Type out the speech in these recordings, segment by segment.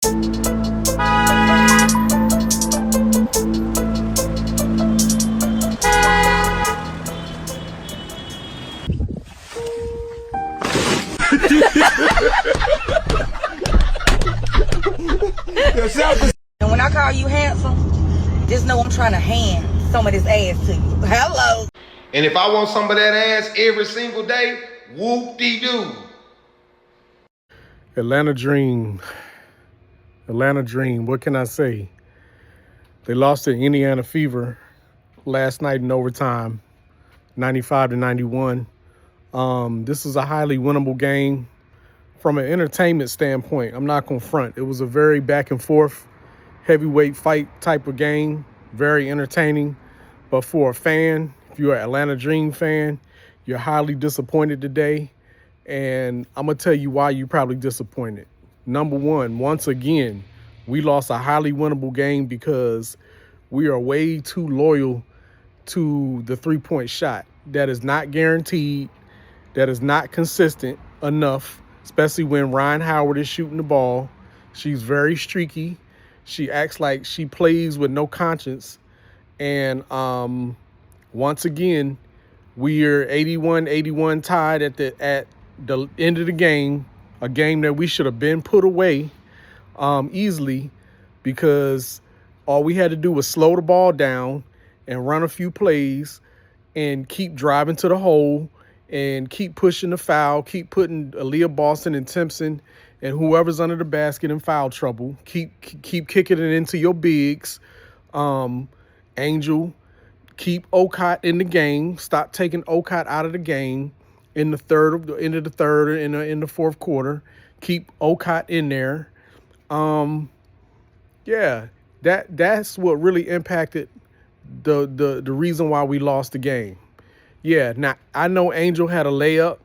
And when I call you handsome, just know I'm trying to hand some of this ass to you. Hello. And if I want some of that ass every single day, whoop-de-doo. Atlanta Dream. Atlanta Dream. What can I say? They lost to Indiana Fever last night in overtime, 95-91. This is a highly winnable game from an entertainment standpoint. I'm not going to front. It was a very back and forth, heavyweight fight type of game, very entertaining. But for a fan, if you're an Atlanta Dream fan, you're highly disappointed today. And I'm going to tell you why you're probably disappointed. Number one, once again, we lost a highly winnable game because we are way too loyal to the three-point shot. That is not guaranteed. That is not consistent enough, especially when Ryan Howard is shooting the ball. She's very streaky. She acts like she plays with no conscience. And once again, we are 81-81 tied at the end of the game, a game that we should have been put away easily, because all we had to do was slow the ball down and run a few plays and keep driving to the hole and keep pushing the foul, keep putting Aaliyah Boston and Timpson and whoever's under the basket in foul trouble. Keep kicking it into your bigs. Angel, keep Okot in the game. Stop taking Okot out of the game in the end of the third, in the fourth quarter. Keep Okot in there. Yeah, that's what really impacted the reason why we lost the game. Yeah, now I know Angel had a layup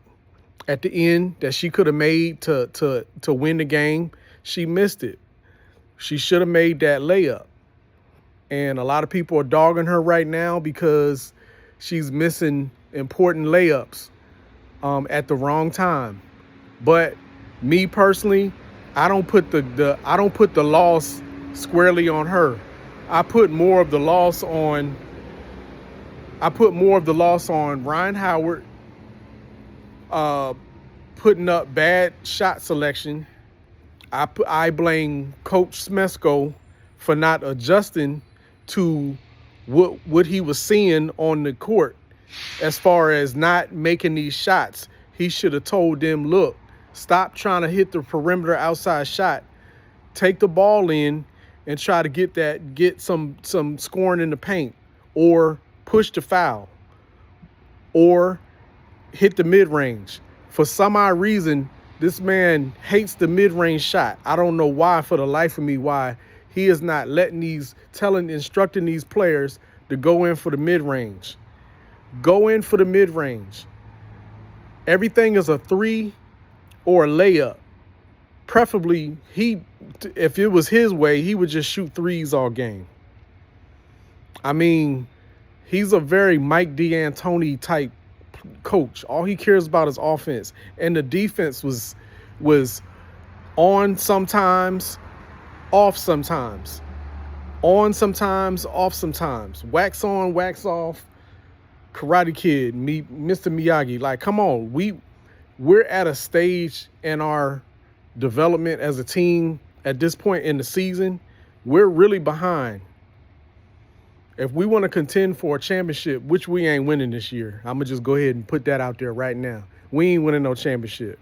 at the end that she could have made to win the game. She missed it. She should have made that layup. And a lot of people are dogging her right now because she's missing important layups at the wrong time. But me personally, I don't put the loss squarely on her. I put more of the loss on Ryan Howard putting up bad shot selection. I blame Coach Smesko for not adjusting to what he was seeing on the court as far as not making these shots. He should have told them, look, stop trying to hit the perimeter outside shot. Take the ball in and try to get some scoring in the paint, or push the foul, or hit the mid-range. For some odd reason, this man hates the mid-range shot. I don't know why, for the life of me, why he is not instructing these players to go in for the mid-range. Go in for the mid-range. Everything is a three or a layup. Preferably, if it was his way, he would just shoot threes all game. I mean, he's a very Mike D'Antoni type coach. All he cares about is offense. And the defense was on sometimes, off sometimes. On sometimes, off sometimes. Wax on, wax off. Karate Kid, Mr. Miyagi. Like, come on. We're at a stage in our development as a team at this point in the season. We're really behind. If we want to contend for a championship, which we ain't winning this year, I'm going to just go ahead and put that out there right now. We ain't winning no championship.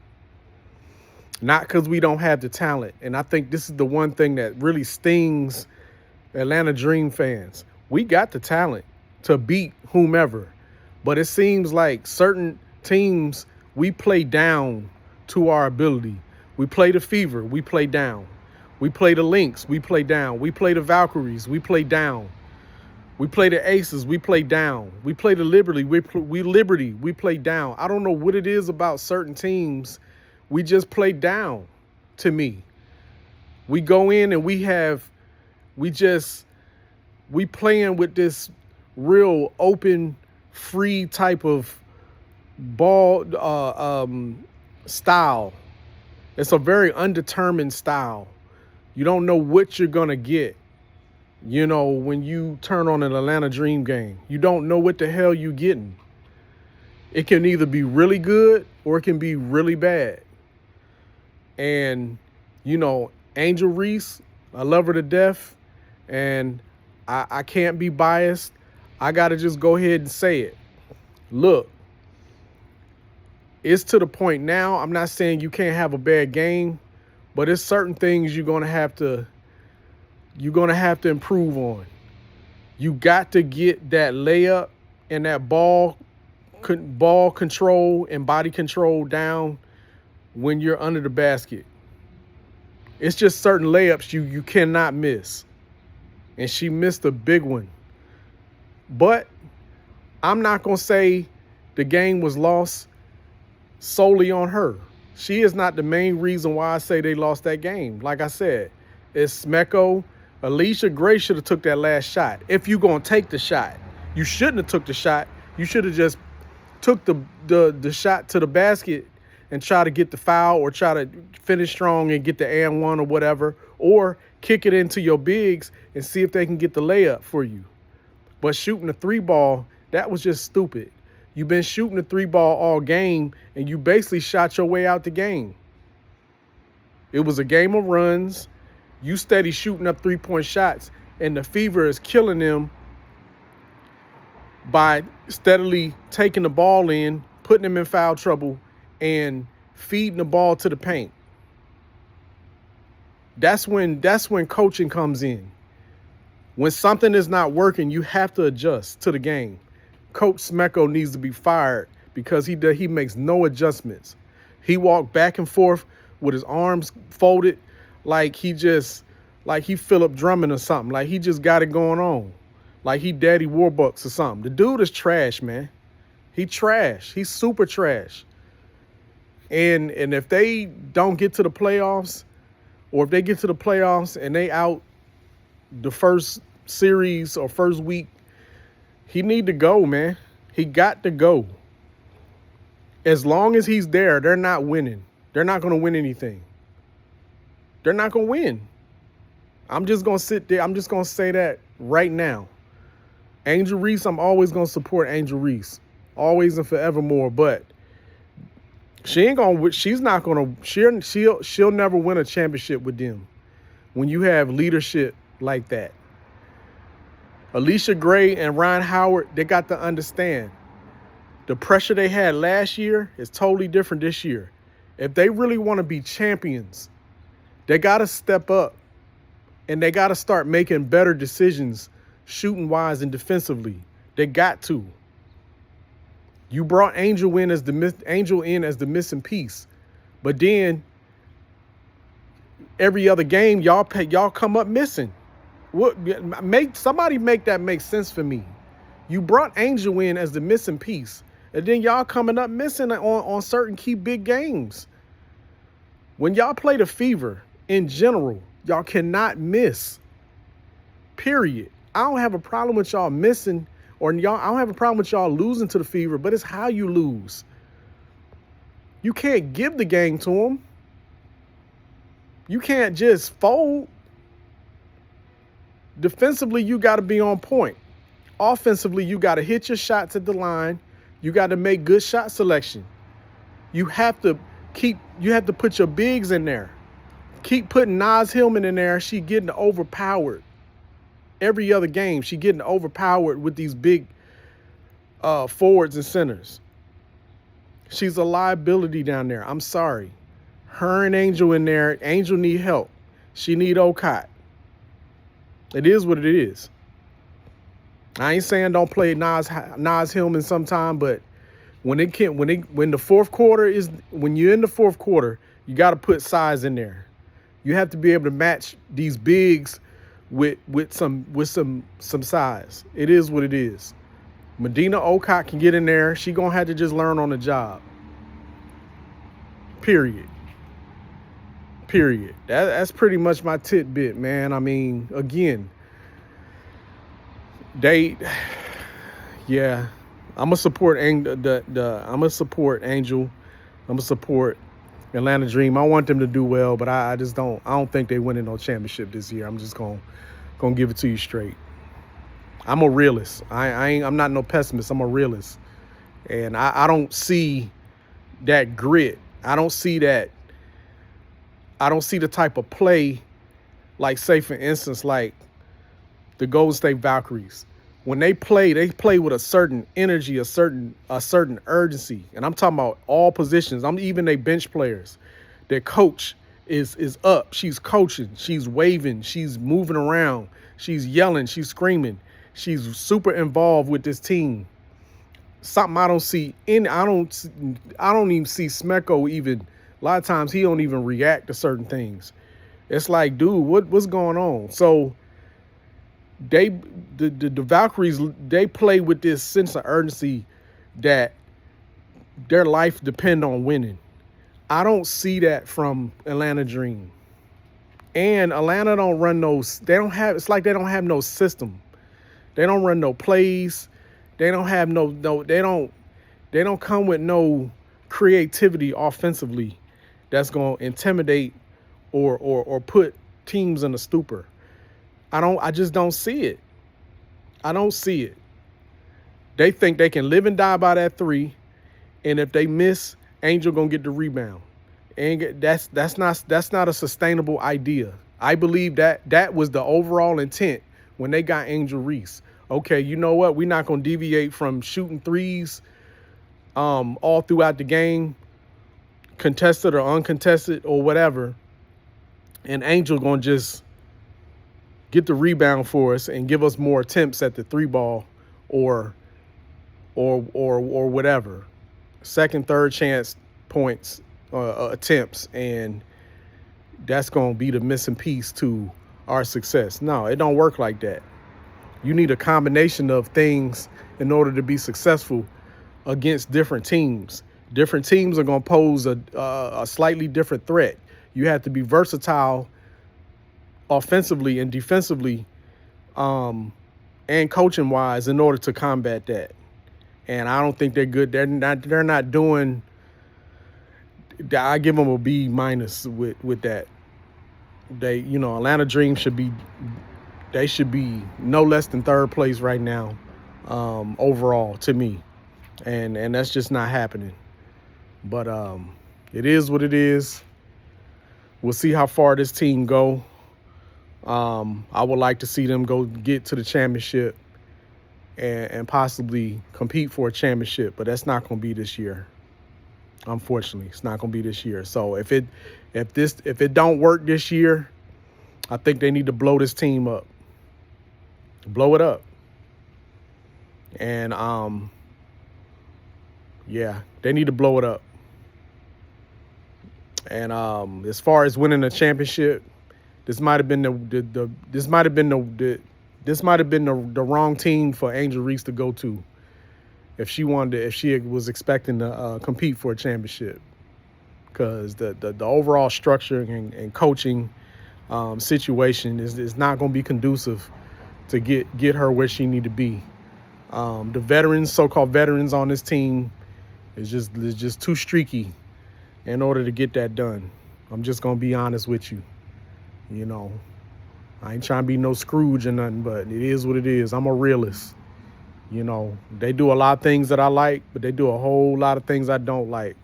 Not because we don't have the talent. And I think this is the one thing that really stings Atlanta Dream fans. We got the talent to beat whomever. But it seems like certain teams, we play down to our ability. We play the Fever, we play down. We play the Lynx, we play down. We play the Valkyries, we play down. We play the Aces, we play down. We play the Liberty, we play down. I don't know what it is about certain teams. We just play down, to me. We go in and we playing with this real open, free type of ball style. It's a very undetermined style. You don't know what you're going to get. You know, when you turn on an Atlanta Dream game, you don't know what the hell you're getting. It can either be really good or it can be really bad. And, you know, Angel Reese, I love her to death. And I can't be biased. I got to just go ahead and say it. Look, it's to the point now. I'm not saying you can't have a bad game, but it's certain things you're going to have to improve on. You got to get that layup and that ball control and body control down when you're under the basket. It's just certain layups you cannot miss. And she missed a big one. But I'm not going to say the game was lost solely on her. She is not the main reason why I say they lost that game. Like I said, it's Smecko. Alicia Gray should have took that last shot. If you're going to take the shot, you shouldn't have took the shot. You should have just took the shot to the basket and try to get the foul or try to finish strong and get the and one or whatever, or kick it into your bigs and see if they can get the layup for you. But shooting the 3-ball, that was just stupid. You've been shooting the 3-ball all game, and you basically shot your way out the game. It was a game of runs. You steady shooting up 3-point shots, and the Fever is killing them by steadily taking the ball in, putting them in foul trouble, and feeding the ball to the paint. That's when coaching comes in. When something is not working, you have to adjust to the game. Coach Smecko needs to be fired because he makes no adjustments. He walked back and forth with his arms folded like he Philip Drummond or something. Like he just got it going on. Like he Daddy Warbucks or something. The dude is trash, man. He trash. He's super trash. And if they don't get to the playoffs, or if they get to the playoffs and they out the first series or first week, he need to go, man. He got to go. As long as he's there, they're not winning. They're not going to win anything. They're not going to win. I'm just going to sit there. I'm just going to say that right now. Angel Reese, I'm always going to support Angel Reese. Always and forevermore. But she'll never win a championship with them when you have leadership like that. Alicia Gray and Ryan Howard, they got to understand the pressure they had last year is totally different this year. If they really want to be champions, they got to step up and they got to start making better decisions shooting wise and defensively. They got to. You brought Angel in as the missing piece, but then every other game y'all come up missing. Somebody make that make sense for me. You brought Angel in as the missing piece, and then y'all coming up missing on certain key big games. When y'all play the Fever in general, y'all cannot miss. Period. I don't have a problem with y'all missing, I don't have a problem with y'all losing to the Fever, but it's how you lose. You can't give the game to them. You can't just fold. Defensively, you got to be on point. Offensively, you got to hit your shots at the line. You got to make good shot selection. You have to put your bigs in there. Keep putting Naz Hillman in there. She getting overpowered. Every other game, she getting overpowered with these big forwards and centers. She's a liability down there. I'm sorry. Her and Angel in there. Angel need help. She need Okot. It is what it is. I ain't saying don't play Naz Hillman sometime, but when you're in the fourth quarter, you got to put size in there. You have to be able to match these bigs with some size. It is what it is. Medina Okot can get in there. She gonna have to just learn on the job. Period. That's pretty much my tidbit, man. I mean, again, I'm gonna support Angel. I'm gonna support Atlanta Dream. I want them to do well, but I just don't. I don't think they winning no championship this year. I'm just gonna give it to you straight. I'm a realist. I'm not no pessimist. I'm a realist, and I don't see that grit. I don't see that. I don't see the type of play, like say for instance, like the Golden State Valkyries. When they play with a certain energy, a certain urgency. And I'm talking about all positions. I'm even they bench players. Their coach is up. She's coaching. She's waving. She's moving around. She's yelling. She's screaming. She's super involved with this team. Something I don't see in. I don't even see Smeko even. A lot of times he don't even react to certain things. It's like, dude, what's going on? So the Valkyries, they play with this sense of urgency that their life depend on winning. I don't see that from Atlanta Dream. And Atlanta don't run those. It's like they don't have no system. They don't run no plays. They don't have they don't come with no creativity offensively that's going to intimidate or put teams in a stupor. I just don't see it. I don't see it. They think they can live and die by that three, and if they miss, Angel gonna get the rebound. And that's not a sustainable idea. I believe that was the overall intent when they got Angel Reese. Okay, you know what? We're not gonna deviate from shooting threes all throughout the game, contested or uncontested or whatever. And Angel gonna just get the rebound for us and give us more attempts at the three ball or whatever. Second, third chance points, attempts, and that's going to be the missing piece to our success. No, it don't work like that. You need a combination of things in order to be successful against different teams. Different teams are going to pose a slightly different threat. You have to be versatile offensively and defensively and coaching wise in order to combat that. And I don't think they're good. They're not doing. I give them a B- with that. Atlanta Dream should be no less than third place right now overall to me. And that's just not happening. But it is what it is. We'll see how far this team go. I would like to see them go get to the championship and possibly compete for a championship, but that's not going to be this year. Unfortunately, it's not going to be this year. So if it don't work this year, I think they need to blow this team up. Blow it up. And they need to blow it up. And as far as winning a championship, this might have been the wrong team for Angel Reese to go to if she was expecting to compete for a championship, because the overall structure and coaching situation is not going to be conducive to get her where she need to be. The so-called veterans on this team is just too streaky in order to get that done. I'm just going to be honest with you. I ain't trying to be no Scrooge or nothing, but it is what it is. I'm a realist. They do a lot of things that I like, but they do a whole lot of things I don't like.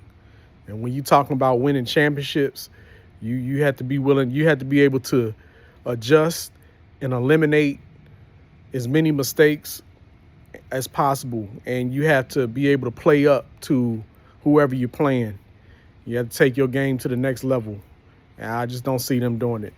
And when you're talking about winning championships, you have to be willing, you have to be able to adjust and eliminate as many mistakes as possible. And you have to be able to play up to whoever you're playing. You have to take your game to the next level. And I just don't see them doing it.